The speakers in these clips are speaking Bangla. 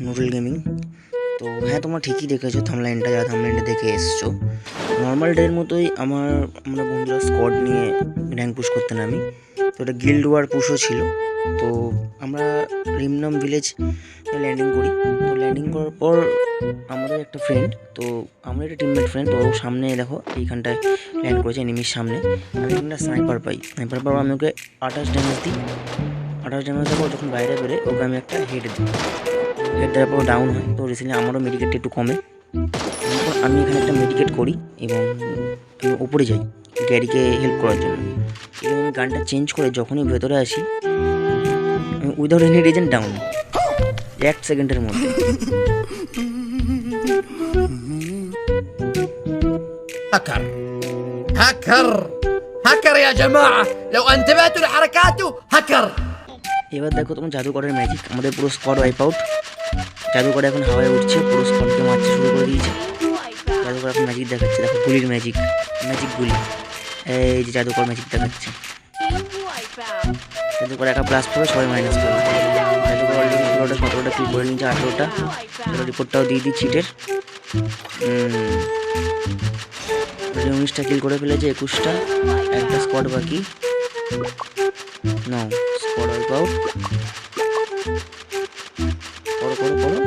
Noodle gaming. তো হ্যাঁ, তোমরা ঠিকই দেখেছো, থাম্বনেইলটা যারা থাম্বনেইলটা দেখে এসছো, নর্মাল ডের মতোই আমরা বন্ধুরা স্কোয়াড নিয়ে র্যাঙ্ক পুশ করতে নামি। তো এটা গিল্ড ওয়ার পুশও ছিল। তো আমরা রিমনাম ভিলেজ ল্যান্ডিং করি। তো ল্যান্ডিং করার পর আমাদের একটা ফ্রেন্ড, তো আমরা একটা টিমমেট ফ্রেন্ড, তো সামনে দেখো এইখানটায় ল্যান্ড করেছে এনিমির সামনে। আমি এখানটা স্নাইপার পাই, স্নাইপার পাওয়ার আমি ওকে 28 ড্যামেজ দিই। 28 ড্যামেজ দেওয়ার যখন বাইরে বেরোয় ওকে আমি একটা হেড দিই, হেড দেওয়ার পর ডাউন হয়। তো রিসেন্টলি আমারও মেডিকেটটা একটু কমে, আমি এখানে একটা মেডিকেট করি এবং আমি ওপরে যাই গ্যারিকে হেল্প করার জন্য। এবং আমি গানটা চেঞ্জ করে যখনই ভেতরে আসি, আমি উইদাউট এনি রিজন ডাউন 1 সেকেন্ডের মধ্যে। هاكر هاكر هاكر يا جماعة، لو انتبهتوا لحركاته هاكر। এবার দেখো তোমার জাদুকরের ম্যাজিক, আমাদের পুরো স্কোয়াড ওয়াইপ আউট। জাদুকর এখন হাওয়ায় উঠছে, পুরো স্কোয়াডকে মারতে শুরু করে দিয়েছে। জাদুকর এখন ম্যাজিক দেখাচ্ছে, দেখো গুলির ম্যাজিক, ম্যাজিক গুলি। এই যে জাদুকর ম্যাজিক দেখাচ্ছে। জাদুকর একা প্লাস করবে, সবাই মাইনাস করবে। জাদুকর অলরেডি 17টা কিল করে নিয়েছে, 18টা। চলো রিপোর্টটাও দিয়ে দিই চিটের। 19টা কিল করে ফেলেছে, 21টা। একটা স্কোয়াড বাকি। নাও স্কোয়াড ওয়াইপ আউট। করো করো করো,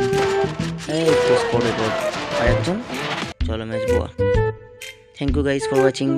এই তো স্কোয়াড ওয়াইপ আউট। আর একজন। চলো ম্যাচ বোয়া। Thank you guys for watching.